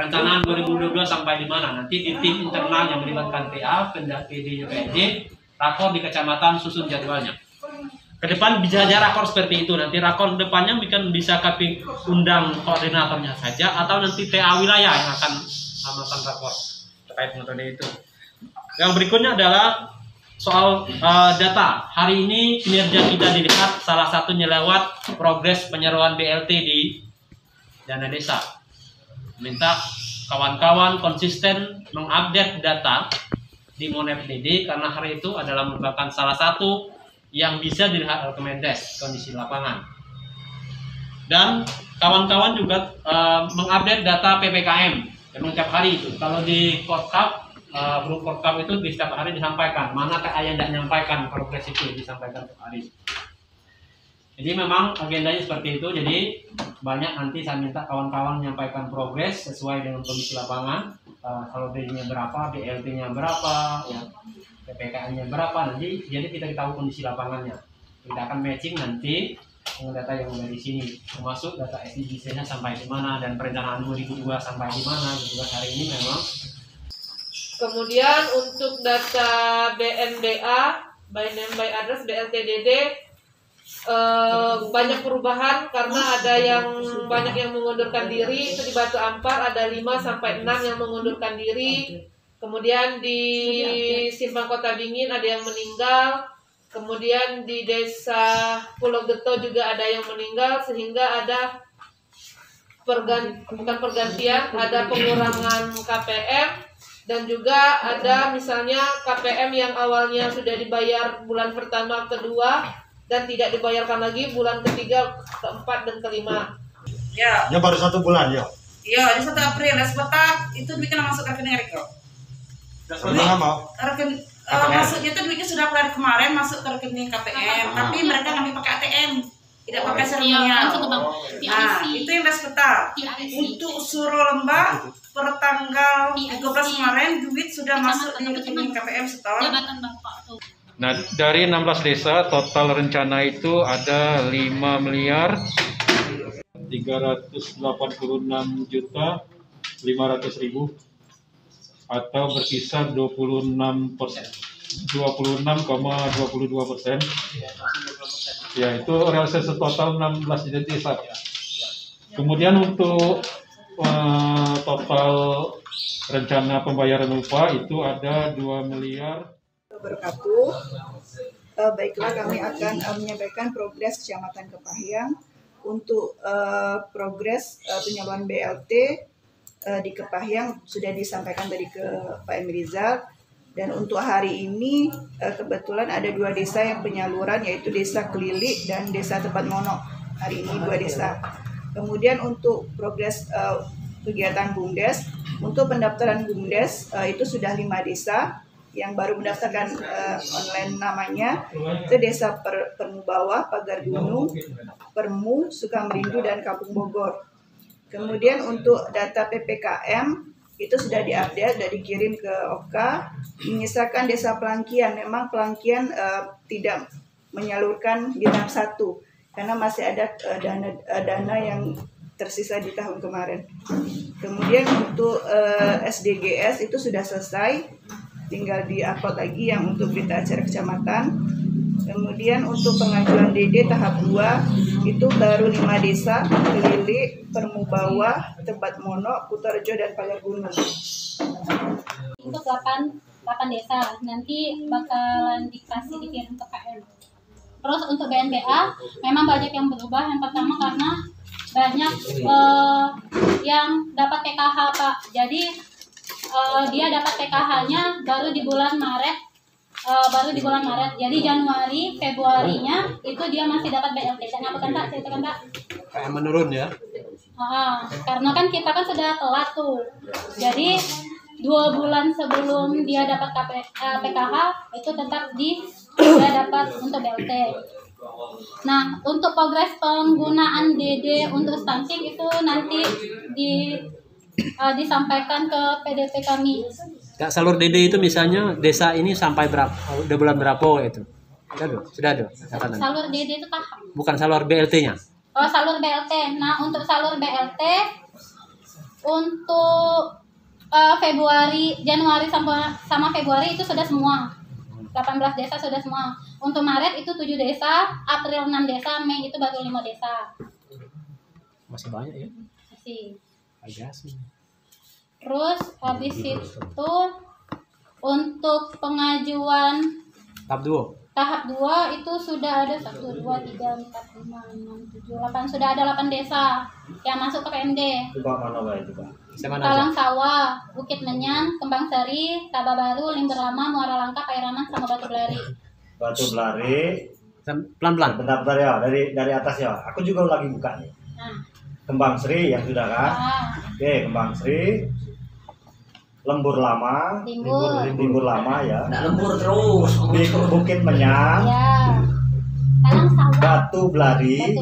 perencanaan 2022 sampai di mana. Nanti di tim internal yang melibatkan TA, PD, PJ, rakor di kecamatan susun jadwalnya. Ke depan bisa aja rakor seperti itu. Nanti rakor depannya bisa kami undang koordinatornya saja atau nanti TA wilayah yang akan melakukan rakor terkait metode itu. Yang berikutnya adalah soal data. Hari ini kinerja kita dilihat salah satunya lewat progres penyeluruhan BLT di dana desa. Minta kawan-kawan konsisten mengupdate data di Monep DD karena hari itu adalah merupakan salah satu yang bisa dilihat oleh Kemendes kondisi lapangan. Dan kawan-kawan juga mengupdate data PPKM memang tiap hari itu. Kalau di Korkap, grup Korkap itu di setiap hari disampaikan. Mana TA yang tidak menyampaikan progres itu disampaikan tiap hari. Jadi memang agendanya seperti itu. Jadi banyak nanti saya minta kawan-kawan menyampaikan progres sesuai dengan kondisi lapangan. Kalau D-nya berapa, BLT-nya berapa, ya, PPKM-nya berapa, nanti jadi kita tahu kondisi lapangannya. Kita akan matching nanti dengan data yang ada di sini, termasuk data SDGs-nya sampai di mana dan perencanaan 2002 sampai di mana gitu kan hari ini memang. Kemudian untuk data BNDA, by name by address BLTDD, banyak perubahan karena ada yang banyak yang mengundurkan diri. Itu di Batu Ampar ada 5 sampai 6 yang mengundurkan diri. Kemudian di Simpang Kota Dingin ada yang meninggal. Kemudian di Desa Pulau Geto juga ada yang meninggal, sehingga ada bukan pergantian, ada pengurangan KPM. Dan juga ada misalnya KPM yang awalnya sudah dibayar bulan pertama, kedua, dan tidak dibayarkan lagi bulan ketiga, keempat, dan kelima. Ya. Ya baru 1 bulan ya. Iya, di 1 April sebentar itu duitnya masuk ke rekening Riko. Maksudnya itu duitnya sudah keluar kemarin masuk ke rekening KPM, tapi mereka ngambil pakai ATM, tidak pakai seremonial. Nah, itu yang sebentar. Untuk Suro Lembah per tanggal 13 kemarin duit sudah masuk di rekening KPM setor. Nah, dari 16 desa total rencana itu ada 5.386.500.000 atau berkisar 26,22%. Ya, itu realisasi total 16 desa. Kemudian untuk total rencana pembayaran upah itu ada 2 miliar. Wabarakatuh. Baiklah, kami akan menyampaikan progres Kecamatan Kepahyang untuk progres penyaluran BLT di Kepahyang sudah disampaikan tadi ke Pak M. Rizal. Dan untuk hari ini kebetulan ada 2 desa yang penyaluran, yaitu Desa Kelili dan Desa Tepat Mono. Hari ini 2 desa. Kemudian untuk progres kegiatan BUMDes, untuk pendaftaran BUMDes itu sudah 5 desa yang baru mendaftarkan online namanya. Itu Desa Permu Bawah, Pagar Gunung, Permu, Sukamerindu, dan Kampung Bogor. Kemudian untuk data PPKM itu sudah diupdate, sudah dikirim ke OKA. Menyisakan desa Pelangkian, memang Pelangkian tidak menyalurkan di tahap 1 karena masih ada dana yang tersisa di tahun kemarin. Kemudian untuk SDGs itu sudah selesai, tinggal di-upload lagi yang untuk berita acara kecamatan. Kemudian untuk pengajuan DD tahap 2 itu baru 5 desa, Kelili, Permu Bawah, Tepat Mono, Kutorejo, dan Pagar Gunung. Untuk 8 desa nanti bakalan dikirim ke KM. Terus untuk BNBA memang banyak yang berubah. Yang pertama karena banyak yang dapat PKH, Pak. Jadi dia dapat PKH-nya baru di bulan Maret. Jadi Januari, Februarinya itu dia masih dapat BLT. Dan apa kan Kak? Ceritakan Kak. Kayak menurun ya. Karena kan kita kan sudah telat tuh. Jadi 2 bulan sebelum dia dapat PKH itu tetap dia dapat untuk BLT. Nah, untuk progres penggunaan DD untuk stunting itu nanti disampaikan ke PDP kami. Kak, salur DD itu misalnya desa ini sampai berapa? Udah bulan berapa itu? Sudah ada. Salur DD itu tahap. Bukan salur BLT-nya. Oh, salur BLT. Nah, untuk salur BLT Untuk Januari sama Februari itu sudah semua. 18 desa sudah semua. Untuk Maret itu 7 desa, April 6 desa, Mei itu baru 5 desa. Masih banyak ya? Masih. Agak sih. Terus habis itu untuk pengajuan tahap 2 itu sudah ada 1, 2, 3, 4, 5, 6, 7, 8. Sudah ada 8 desa yang masuk ke PMD. Talang Sawah, Bukit Menyan, Kembang Sari, Taba Baru, Limber Lama, Muara Langka, Pairaman, sama Batu Belari. Batu Belari. Pelan-pelan. Bentar ya, dari atas ya. Aku juga lagi buka nih. Nah. Kembang Sri yang sudah kan? Oke, Kembang Sri. Lembur Lama. Limbur Lama ya. Nggak lembur terus. Bukit Menyan. Ya. Talang Sawah. Batu Belari.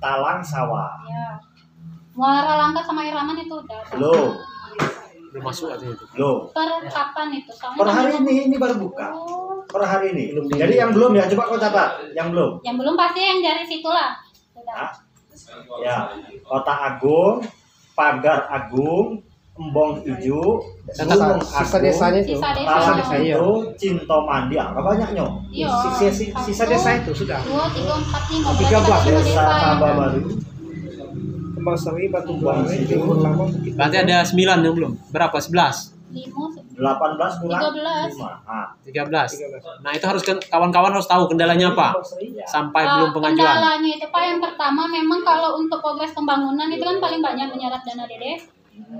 Talang Sawah. Ya. Muara Langka sama Iraman itu udah. Belum masuk aja itu. Belum. Per kapan itu? Soalnya Per hari ini baru buka. Per hari ini. Jadi yang belum ya, coba kau catat. Yang belum. Yang belum pasti yang dari situ lah. Nah, ya, Kota Agung, Pagar Agung, Embong Ijo, Gunung Sisa Agung, desanya itu. Sisa desa. itu, Cintomandi, apa banyaknya? Iya. Sisa desa itu sudah. 2, 3, 4, 5. 13 desa tambah baru. Kembang Sari, Batu Belari, Limbur Lama. Berarti ada 9 yang belum. Berapa? 11? 18 kurang 13. 5. Ah, 13. Nah, itu harus kawan-kawan harus tahu kendalanya apa sampai belum pengajuan. Kendalanya itu Pak, yang pertama memang kalau untuk progres pembangunan itu kan paling banyak menyerap dana DD.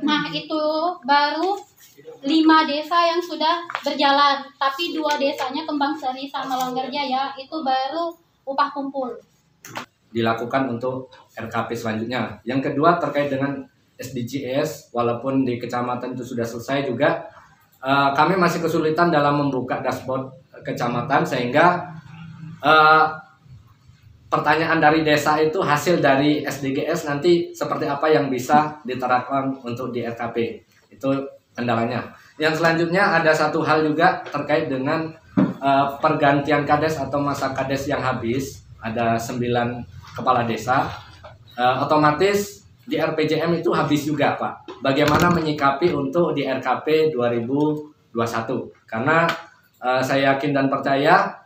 Nah, itu baru 5 desa yang sudah berjalan, tapi 2 desanya Kembang Sari sama Langgar Jaya itu baru upah kumpul. Dilakukan untuk RKP selanjutnya. Yang kedua terkait dengan SDGs, walaupun di kecamatan itu sudah selesai juga, kami masih kesulitan dalam membuka dashboard kecamatan, sehingga pertanyaan dari desa itu hasil dari SDGs nanti seperti apa yang bisa diterapkan untuk di RKP. Itu kendalanya. Yang selanjutnya ada satu hal juga terkait dengan pergantian kades atau masa kades yang habis. Ada 9 kepala desa, otomatis di RPJM itu habis juga Pak. Bagaimana menyikapi untuk di RKP 2021? Karena saya yakin dan percaya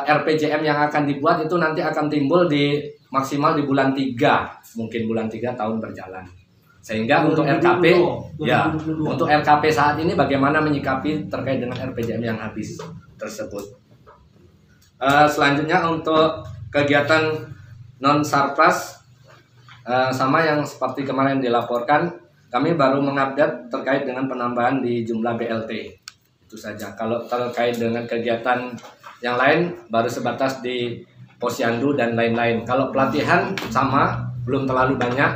RPJM yang akan dibuat itu nanti akan timbul di maksimal di bulan 3, mungkin bulan 3 tahun berjalan. Sehingga untuk RKP, ya untuk RKP saat ini bagaimana menyikapi terkait dengan RPJM yang habis tersebut. Selanjutnya untuk kegiatan non-surplus, sama yang seperti kemarin dilaporkan, kami baru mengupdate terkait dengan penambahan di jumlah BLT. Itu saja. Kalau terkait dengan kegiatan yang lain baru sebatas di Posyandu dan lain-lain. Kalau pelatihan sama, belum terlalu banyak,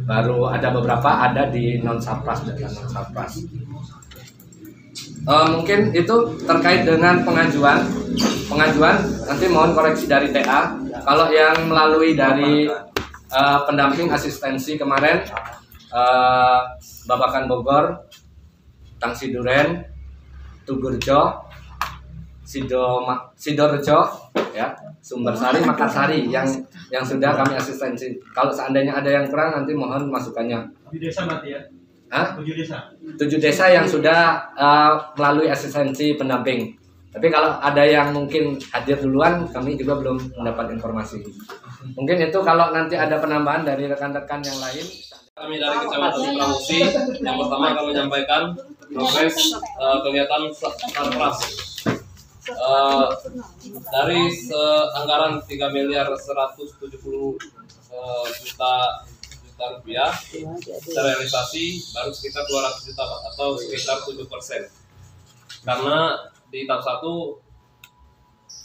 baru ada beberapa ada di non-surplus dan non-surplus. Mungkin itu terkait dengan pengajuan nanti mohon koreksi dari TA. Kalau yang melalui dari pendamping asistensi kemarin, Babakan Bogor, Tangsi Duren, Tugurjo, Sidorejo, ya, Sumbersari, Makassari yang sudah kami asistensi. Kalau seandainya ada yang kurang nanti mohon masukannya. 7 desa berarti ya? 7 desa. 7 desa yang sudah melalui asistensi pendamping. Tapi kalau ada yang mungkin hadir duluan, kami juga belum mendapat informasi. Mungkin itu kalau nanti ada penambahan dari rekan-rekan yang lain. Kami dari Kecamatan Sukamusi, yang pertama kami menyampaikan progres kegiatan Sarpras. Dari anggaran 3.170 juta rupiah, terrealisasi baru sekitar 200 juta Pak, atau sekitar 7%. Karena di tahap 1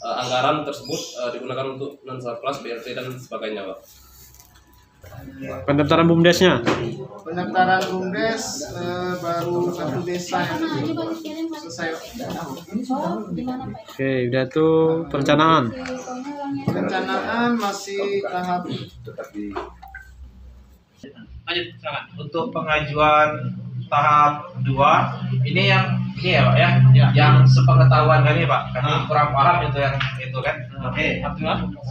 anggaran tersebut digunakan untuk non-surplus, BLT dan sebagainya Pak. Pendaftaran BUMDesnya? Pendaftaran BUMDes baru 1 desa yang selesai. Oke, udah itu perencanaan. Perencanaan masih tahap. Lanjut, silakan. Untuk pengajuan tahap 2 ini ya Pak ya, yang sepengetahuan kami Pak, kami kurang paham itu yang itu kan. Oke.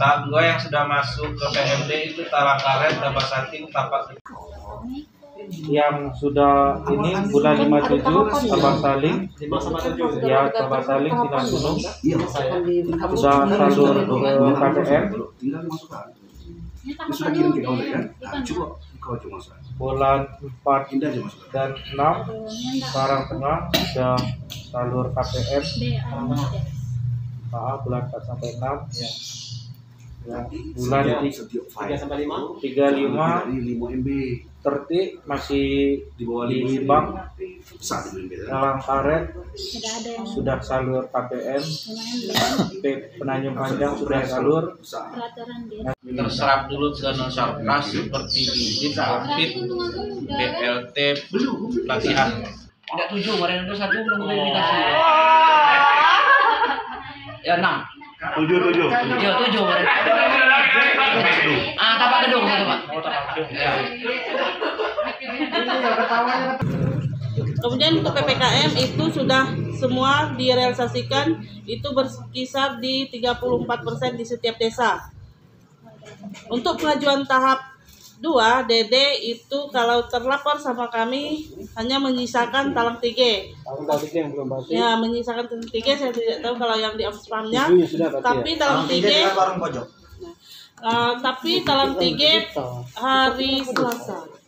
Tahap 2 yang sudah masuk ke PMD itu Talangkaret, Tabasating, Tapak. yang sudah ini bulan 57 Sabah Saling, ya Sabah Saling Silang Gunung sudah salur ke KPM. Bulan 4 dan 6 sekarang tengah sudah salur KPM. Bulan 4 sampai 6 ya. Ya, bulan 3 sampai 5 MB tertik masih di bawah di bank. Dalam karet sudah salur KPM, Penanjung Panjang sudah salur. Terserap dulu dengan sarkas seperti bibit, outfit, BLT, pelatihan. Tidak 7, kemarin itu 1 belum dikasih. Ya 6. 7. Ya 7 kemarin. Tapak gedung satu Pak. Oh tapak gedung. Ya. Kemudian untuk PPKM itu sudah semua direalisasikan, itu berkisar di 34% di setiap desa. Untuk pengajuan tahap 2, DD itu kalau terlapor sama kami hanya menyisakan talang 3. yang belum pasti. Ya, menyisakan talang 3, saya tidak tahu kalau yang di spamnya. Tapi talang 3 tapi talang 3 hari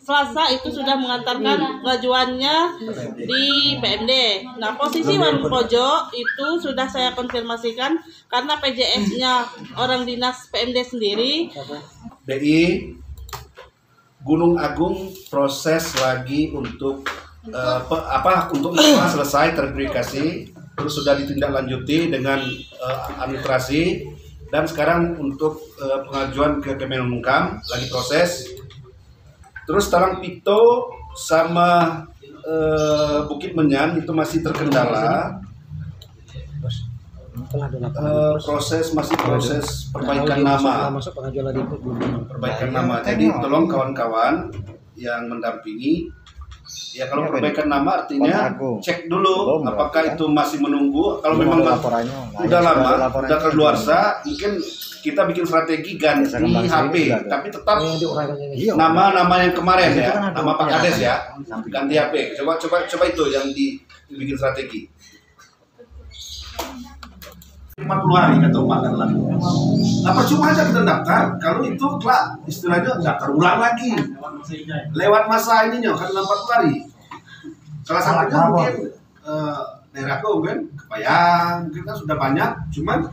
Selasa itu sudah mengantarkan pengajuannya di PMD. Nah, posisi warung pojok itu sudah saya konfirmasikan karena PJS-nya orang dinas PMD sendiri. DI Gunung Agung proses lagi untuk untuk selesai terverifikasi, terus sudah ditindaklanjuti dengan administrasi, dan sekarang untuk pengajuan ke Kemenkumham lagi proses. Terus Talang Pito sama Bukit Menyan itu masih terkendala. Proses perbaikan nama. Jadi tolong kawan-kawan yang mendampingi, ya kalau perbaikan nama artinya cek dulu apakah itu masih menunggu. Kalau memang udah lama, udah keluarsa, mungkin kita bikin strategi ganti HP, tapi tetap nama yang kemarin ya, nama Pak Kades ya, ganti HP. Coba itu yang dibikin strategi. 50 hari kata Pak Darlan. Apa cuma aja kita daftar, kalau itu kelak istilahnya nggak terulang lagi. Lewat masa ininya kan 40 hari. Salah satunya mungkin daerah kan Kepayang, kita sudah banyak, cuman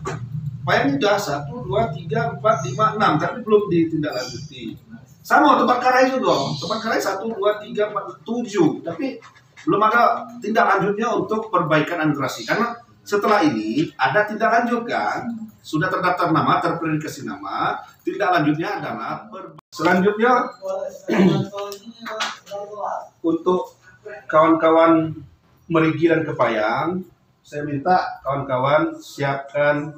Kepayang udah 1, 2, 3, 4, 5, 6, tapi belum ditindaklanjuti. Sama Tempat Karai itu dong, Tempat Karai 1, 2, 3, 4, 7, tapi belum ada tindak lanjutnya untuk perbaikan administrasi. Karena setelah ini ada tindak lanjut kan, sudah terdaftar nama, terverifikasi nama, tindak lanjutnya adalah selanjutnya untuk kawan-kawan Merigi dan Kepayang, saya minta kawan-kawan siapkan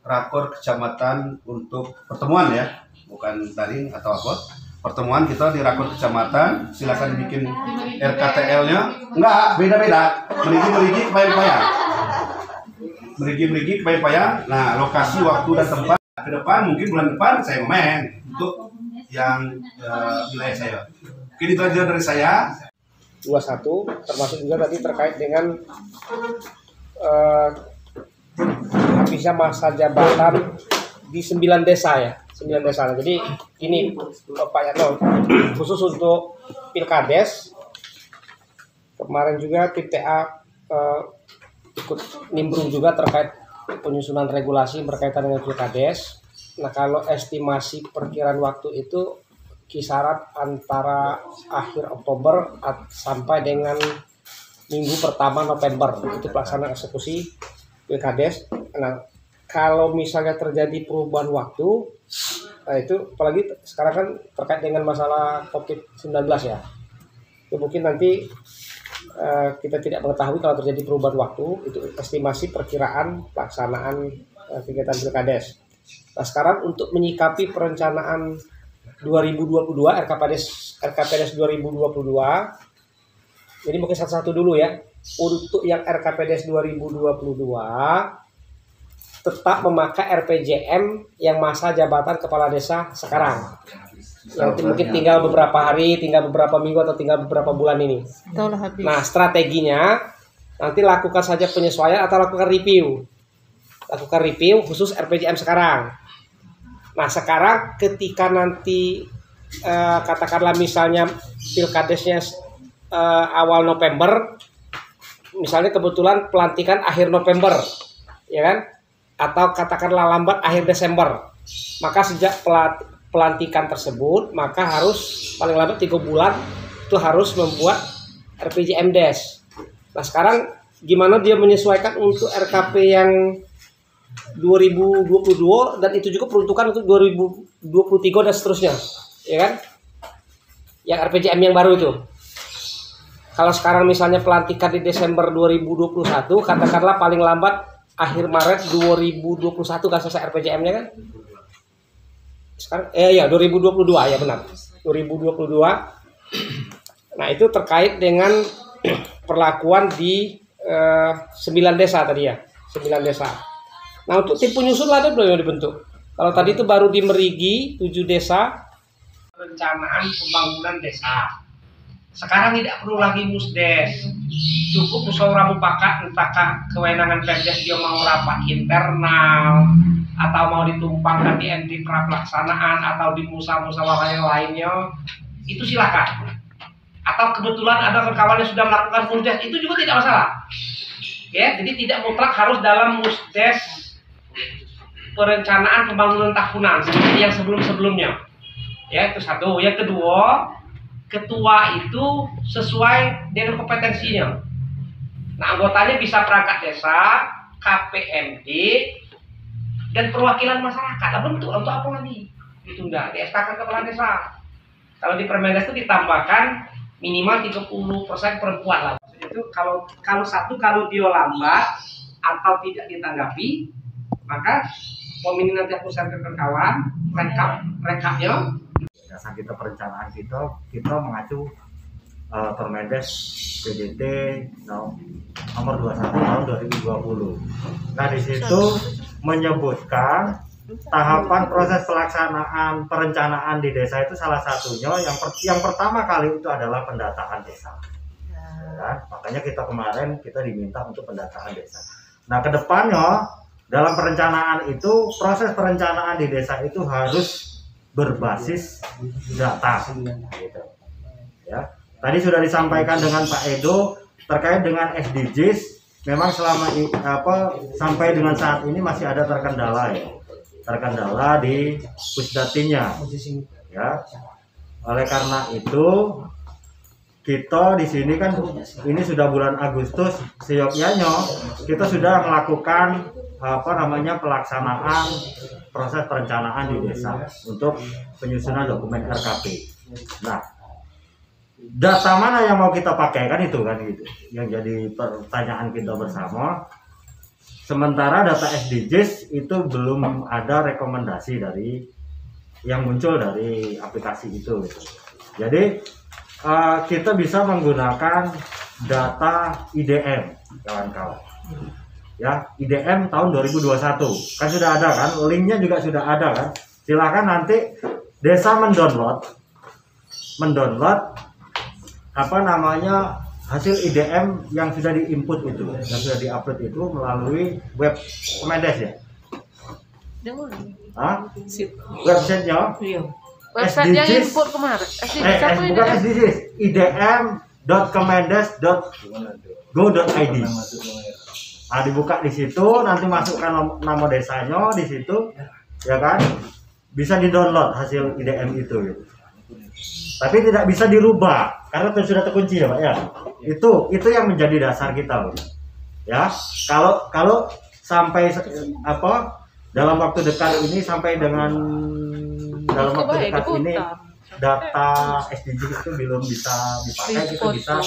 rakor kecamatan untuk pertemuan ya, bukan daring atau apa. Pertemuan kita di rakor kecamatan, silakan bikin RKTL-nya. Enggak, beda-beda. Merigi Kepayang. Merigi Kepayang. Nah, lokasi, waktu dan tempat ke depan, mungkin bulan depan saya main untuk yang wilayah saya. Mungkin itu aja dari saya. 21, termasuk juga tadi terkait dengan habisnya masa jabatan di 9 desa ya, 9 desa. Jadi ini Pak Yatno, khusus untuk Pilkades, kemarin juga tim TA ikut nimbrung juga terkait penyusunan regulasi berkaitan dengan Pilkades. Nah, kalau estimasi perkiraan waktu itu kisaran antara akhir Oktober sampai dengan minggu pertama November itu pelaksanaan eksekusi Pilkades. Nah, kalau misalnya terjadi perubahan waktu, nah itu apalagi sekarang kan terkait dengan masalah COVID-19 ya, itu mungkin nanti kita tidak mengetahui kalau terjadi perubahan waktu, itu estimasi perkiraan pelaksanaan kegiatan Pilkades. Nah, sekarang untuk menyikapi perencanaan 2022 RKPDS 2022, jadi mungkin satu-satu dulu ya. Untuk yang RKPDS 2022 tetap memakai RPJM yang masa jabatan kepala desa sekarang. Yang mungkin tinggal beberapa hari, tinggal beberapa minggu atau tinggal beberapa bulan ini. Nah, strateginya nanti lakukan saja penyesuaian atau lakukan review. Lakukan review khusus RPJM sekarang. Nah, sekarang ketika nanti katakanlah misalnya pilkadesnya awal November, misalnya kebetulan pelantikan akhir November, ya kan? Atau katakanlah lambat akhir Desember, maka sejak pelantikan tersebut maka harus paling lambat 3 bulan itu harus membuat RPJM Des. Nah, sekarang gimana dia menyesuaikan untuk RKP yang 2022 dan itu juga peruntukan untuk 2023 dan seterusnya, ya kan? Yang RPJM yang baru itu. Kalau sekarang misalnya pelantikan di Desember 2021, katakanlah paling lambat akhir Maret 2021 kan selesai RPJM-nya kan? Sekarang 2022 ya benar. 2022. Nah, itu terkait dengan perlakuan di 9 desa tadi ya. 9 desa. Nah, untuk tim penyusul ada belum yang dibentuk? Kalau tadi itu baru di Merigi 7 desa perencanaan pembangunan desa. Sekarang tidak perlu lagi musdes, cukup musyawarah mufakat, entah kewenangan Pemdes dia mau rapat internal atau mau ditumpangkan di MT pelaksanaan atau di musyawarah yang lainnya, itu silakan. Atau kebetulan ada kawan yang sudah melakukan musdes, itu juga tidak masalah. Ya, jadi tidak mutlak harus dalam musdes perencanaan pembangunan tahunan seperti yang sebelum-sebelumnya. Ya, itu satu. Yang kedua, ketua itu sesuai dengan kompetensinya. Nah, anggotanya bisa perangkat desa, KPMD, dan perwakilan masyarakat. Lah bentuk untuk apa lagi? Ditunda, di-SK-kan kepala desa. Kalau di Permendes itu ditambahkan minimal 30% perempuan lah. Itu kalau dia lambat atau tidak ditanggapi, maka pemilih nanti aku share ke kawan, rekapnya. Dasar kita perencanaan kita mengacu Permendes PDT nomor 21 tahun 2020. Nah, di situ menyebutkan tahapan proses pelaksanaan perencanaan di desa itu salah satunya yang pertama kali itu adalah pendataan desa. Ya, makanya kita diminta untuk pendataan desa. Nah, kedepannya dalam perencanaan itu proses perencanaan di desa itu harus berbasis data, gitu. Ya, tadi sudah disampaikan dengan Pak Edo terkait dengan SDGs. Memang sampai dengan saat ini masih ada terkendala di Pusdatinya, ya. Oleh karena itu kita di sini kan ini sudah bulan Agustus, seyogyanya kita sudah melakukan pelaksanaan proses perencanaan di desa untuk penyusunan dokumen RKP. Nah, data mana yang mau kita pakai kan itu kan gitu yang jadi pertanyaan kita bersama. Sementara data SDGs itu belum ada rekomendasi dari yang muncul dari aplikasi itu gitu. Jadi kita bisa menggunakan data IDM, kawan-kawan. Ya, IDM tahun 2021 kan sudah ada kan, linknya juga sudah ada kan. Silakan nanti desa mendownload hasil IDM yang sudah diinput itu, yang sudah diupload itu melalui web Kemendes ya. Websitenya? Website yang input kemarin. Bukan SDGs, idm.kemendes.go.id. Nah, dibuka di situ, nanti masukkan nama desanya di situ, ya kan? Bisa di-download hasil IDM itu. Gitu. Tapi tidak bisa dirubah karena sudah terkunci ya, Pak ya. Itu yang menjadi dasar kita, Pak. Ya, kalau sampai dalam waktu dekat ini data SDG itu belum bisa dipakai, kita bisa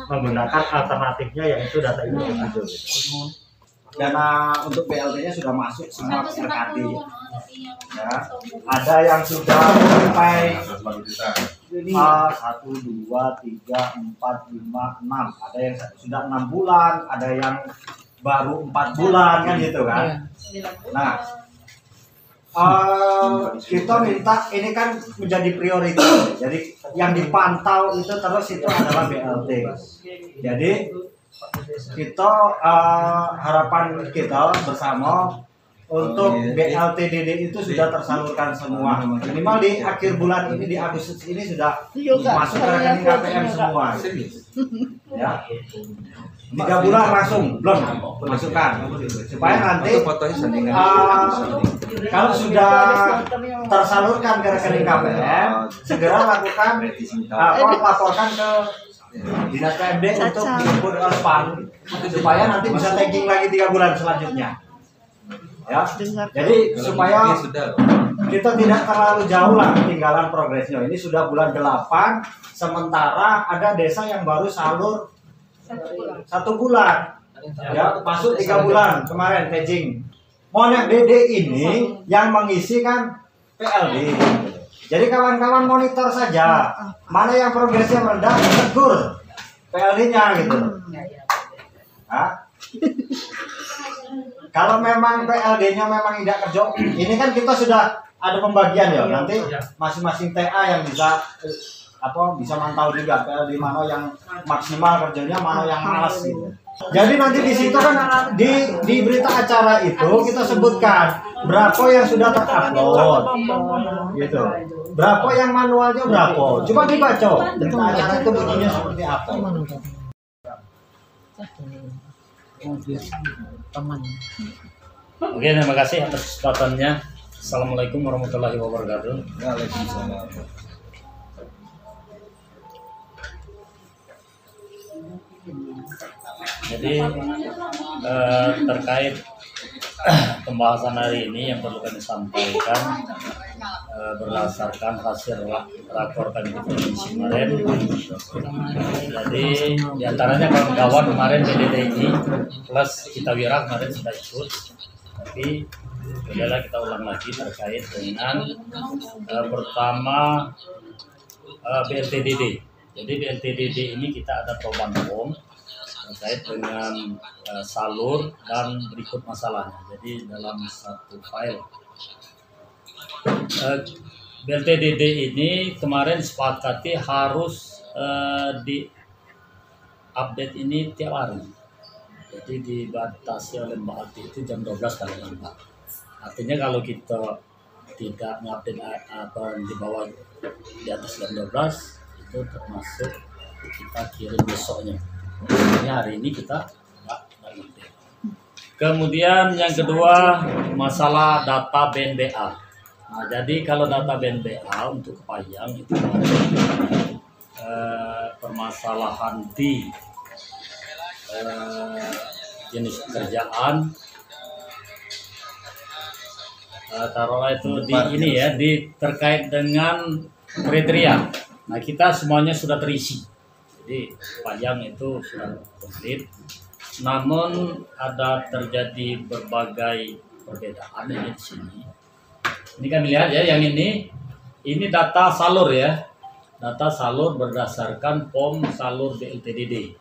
menggunakan alternatifnya yaitu data individu. Dana untuk BLT-nya sudah masuk semua ke RKD. Ya, ada yang sudah sampai 1, 2, 3, 4, 5, 6. Ada yang sudah 6 bulan, ada yang baru 4 bulan kan gitu kan. Nah, kita minta ini kan menjadi prioritas. Jadi yang dipantau itu terus itu adalah BLT. Jadi kita harapan kita bersama untuk BLTDD itu sudah tersalurkan semua. Minimal di akhir bulan ini, di Agustus ini sudah masuk ke rekening KPM semua. Ya. 3 bulan langsung belum masukkan supaya nanti kalau sudah tersalurkan ke rekening KPM segera lakukan laporkan ke Dinas PMD untuk dijemput SPAN supaya nanti bisa tagging lagi 3 bulan selanjutnya. Ya, jadi supaya kita tidak terlalu jauh lah ketinggalan progresnya. Ini sudah bulan 8, sementara ada desa yang baru salur 1 bulan. Ya, masuk 3 bulan kemarin tagging. Monek DD ini yang mengisi kan PLD. Jadi kawan-kawan monitor saja mana yang progresnya rendah, tegur PLD-nya gitu. Hah? Kalau memang PLD-nya memang tidak kerja, ini kan kita sudah ada pembagian ya. Nanti masing-masing TA yang bisa bisa mantau juga PLD mana yang maksimal kerjanya, mana yang malas gitu. Jadi nanti di situ kan di berita acara itu kita sebutkan berapa yang sudah terupload, gitu. Berapa yang manualnya berapa? Coba dibaca berita acara itu bunyinya seperti apa. Oke, terima kasih atas kesempatannya. Assalamualaikum warahmatullahi wabarakatuh. Waalaikumsalam. Jadi terkait pembahasan hari ini yang perlu kami sampaikan berdasarkan hasil rakor kami kemarin. Jadi diantaranya kawan-kawan kemarin PDTI plus kita Wira kemarin sudah ikut, tapi adalah kita ulang lagi terkait dengan pertama BLTDD. Jadi BLTDD ini kita ada perubahan form terkait dengan salur dan berikut masalahnya. Jadi dalam satu file BLTDD ini kemarin sepakati harus di update ini tiap hari. Jadi dibatasi oleh Mbak Ati itu jam 12 kali lambat. Artinya kalau kita tidak mengupdate apa di bawah di atas jam 12 itu termasuk kita kirim besoknya. Ini hari ini kita nggak update. Kemudian yang kedua masalah data BNBA. Nah, jadi kalau data BNBA untuk Kepayang itu permasalahan di jenis pekerjaan, taruhlah itu di ini ya, di terkait dengan kriteria. Nah, kita semuanya sudah terisi. Jadi Kepayang itu sudah komplit. Namun ada terjadi berbagai perbedaan di sini. Ini kan lihat ya, yang ini data salur ya. Data salur berdasarkan POM salur BLTDD.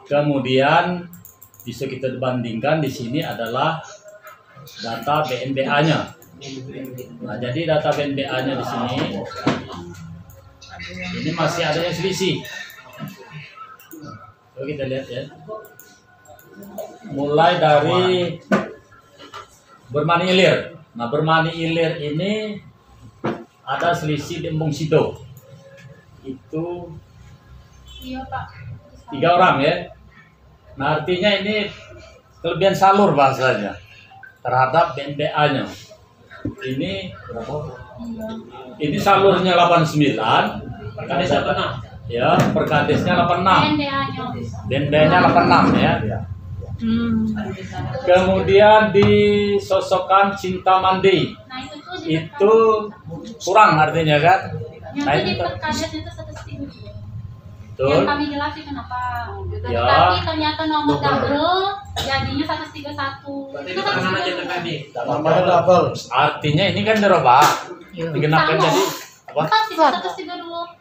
Kemudian bisa kita bandingkan di sini adalah data BNBA-nya. Nah, jadi data BNBA-nya di sini ini masih ada yang selisih. Coba kita lihat ya. Mulai dari Bermani Ilir. Nah, Bermani Ilir ini ada selisih di Embung Sido. Itu iya, Pak. 3 orang ya. Nah, artinya ini kelebihan salur bahasanya terhadap BNBA-nya. Ini berapa? Ini salurnya 89, perkadesnya 86. Ya, perkadesnya 86. BNBA-nya 86 ya. Kemudian di Sosokan Cinta Mandi. Nah, itu kurang artinya kan? Nah, itu itu perkadesnya itu 1,2. betul. Yang kami jelasin kenapa. Ya. Tapi ternyata nomor double jadinya 131. Itu kan double. Artinya ini kan dirubah. Digenapkan jadi apa? Kan 132.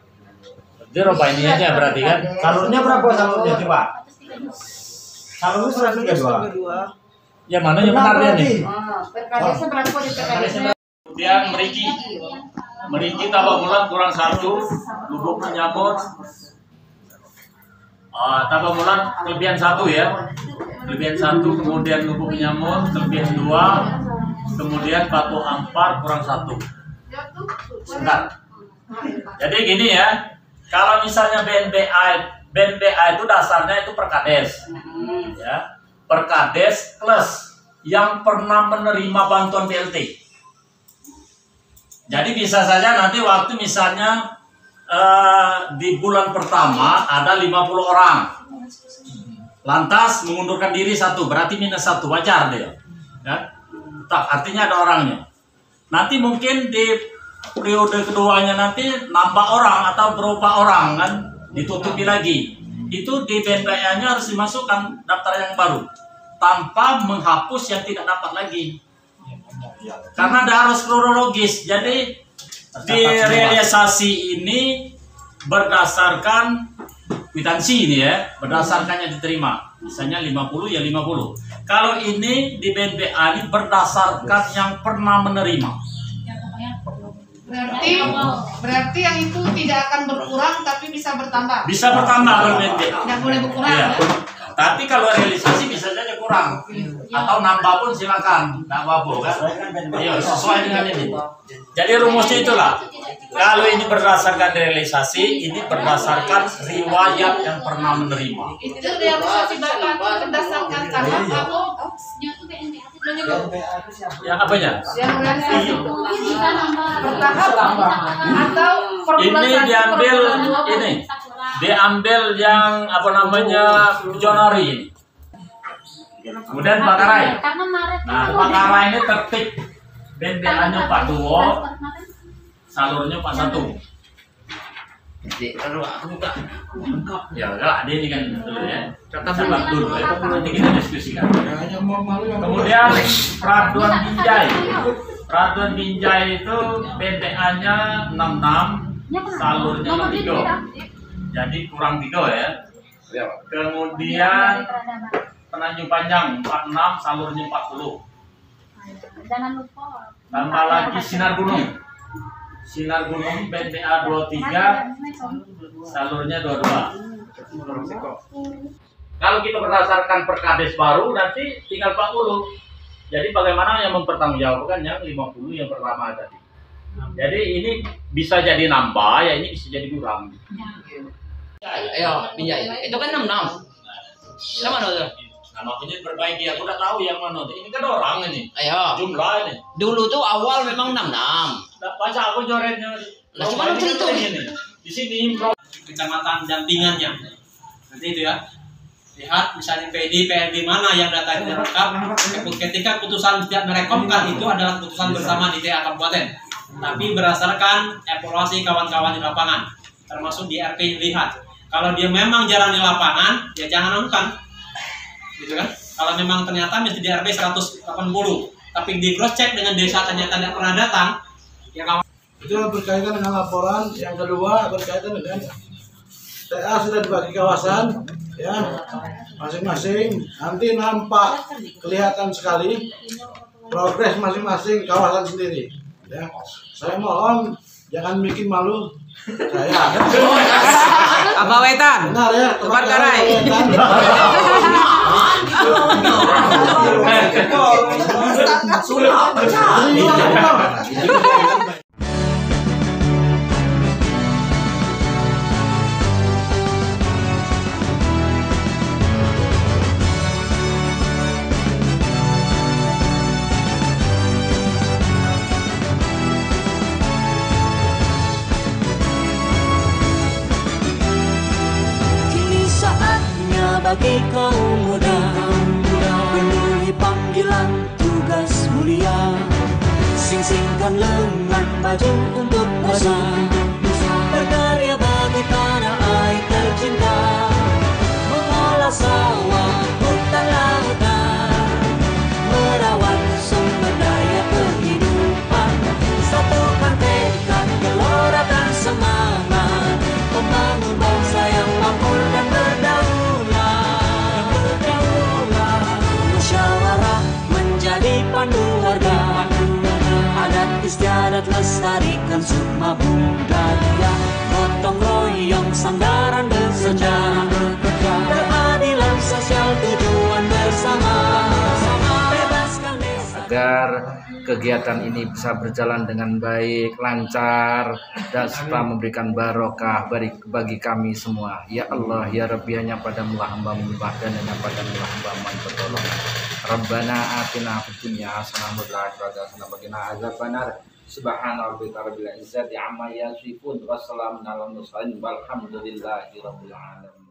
Dirubah ini aja berarti kan? Salurnya berapa salurnya coba? Salurnya 132. Ya mana yang benar ya nih? Perkadesnya berapa di perkadesnya? Kemudian Meriki tambah bulan kurang 1, Lubuk Penyamut. Tambah bulan kelebihan 1 ya. Kelebihan 1, kemudian Lubuk Penyamut, kelebihan 2, kemudian Batu Ampar kurang 1. Sebentar. Jadi gini ya, kalau misalnya BNBA itu dasarnya itu perkades, ya, perkades plus yang pernah menerima bantuan BLT. Jadi bisa saja nanti waktu misalnya di bulan pertama ada 50 orang, lantas mengundurkan diri 1, berarti minus 1, wajar dia, ya. Artinya ada orangnya. Nanti mungkin di periode keduanya nanti nambah orang atau berapa orang kan, ditutupi lagi. Itu di BNBA-nya harus dimasukkan daftar yang baru tanpa menghapus yang tidak dapat lagi. Karena ada harus kronologis. Jadi di realisasi ini berdasarkan kwitansi ini ya, berdasarkan yang diterima. Misalnya 50 ya 50. Kalau ini di BNBA ini berdasarkan yang pernah menerima. Berarti yang itu tidak akan berkurang tapi bisa bertambah. Bisa bertambah kalau BNBA. Tidak boleh berkurang. Iya. Tapi kalau realisasi bisa saja kurang atau nambah pun silakan, nggak apa-apa kan? Iya, sesuai dengan ini. Jadi rumusnya itulah. Kalau ini berdasarkan realisasi, ini berdasarkan riwayat yang pernah menerima. Itu realisasi Bapak berdasarkan tahap atau yang apanya? Yang realisasi bertahap atau per bulan ini diambil ini. Diambil yang apa namanya Januari ini. Kemudian Bakarai. Nah, Bakarai ini tertib BNBA-nya 42, salurnya 41. Jadi kalau aku buka ya enggak, dia ini kan dulu ya. Catat dulu ya. Nanti kita diskusikan. Kemudian Peraduan Binjai. Peraduan Binjai itu BNBA-nya 66, salurnya 63. Jadi kurang 3 ya. Kemudian Penanjung Panjang 46, salurnya 40. Jangan lupa. Tambah lagi Sinar Gunung. Sinar Gunung BNBA 23, salurnya 22. Kalau kita berdasarkan perkades baru nanti tinggal 40. Jadi bagaimana yang mempertanggungjawabkan yang 50 yang pertama tadi. Jadi ini bisa jadi nambah ya, ini bisa jadi kurang. Ayo, Binjai. Itu kan 66. Yang mana tuh? Nah, makanya perbaiki, aku udah tahu yang mana. Ini kan orang ini. Ayo. Jumlah ini. Dulu tuh awal memang 66. Baca aku coretnya. Nah, cuma cerita ini. Di sini kecamatan dampingannya. Nanti itu ya. Lihat misalnya PD, PRD mana yang data tidak lengkap. Ketika putusan tidak merekomkan itu adalah putusan bersama di TA Kabupaten. Tapi berdasarkan evaluasi kawan-kawan di lapangan, termasuk di RP lihat. Kalau dia memang jarang di lapangan, ya jangan lakukan, gitu kan? Kalau memang ternyata mesti di RP 180, tapi di cross check dengan desa ternyata tidak pernah datang, ya kawan. Itu berkaitan dengan laporan. Yang kedua berkaitan dengan TA sudah dibagi kawasan, ya masing-masing. Nanti nampak kelihatan sekali progres masing-masing kawasan sendiri. Ya, saya mohon jangan bikin malu saya. Apa wetan? Benar ya, Tempat Karai. Bagi kaum muda, penuhi panggilan tugas mulia, sing-singkan lengan baju untuk bangsa, berkarya bagi tanah air tercinta, mengolah sawah, hutan lautan, merawat sumber daya kehidupan, satukan tekad, gelora dan semangat, membangun bangsa yang makmur dan berdaulat. Musyawarah menjadi pandu warga, adat istiadat budaya, gotong royong sandaran bekerja, keadilan sosial tujuan bersama, bebaskan desa. Agar kegiatan ini bisa berjalan dengan baik, lancar, dan serta memberikan barokah bagi kami semua. Ya Allah, ya Rabbi, hanya padamu hamba menyembah dan hanya padamu hamba mohon pertolongan. Rabbana atina fid dunya hasanah wa fil akhirati hasanah wa qina adzabannar. Subhana rabbika rabbil izzati amma yasifun wa salamun alal mursalin walhamdulillahi rabbil alamin.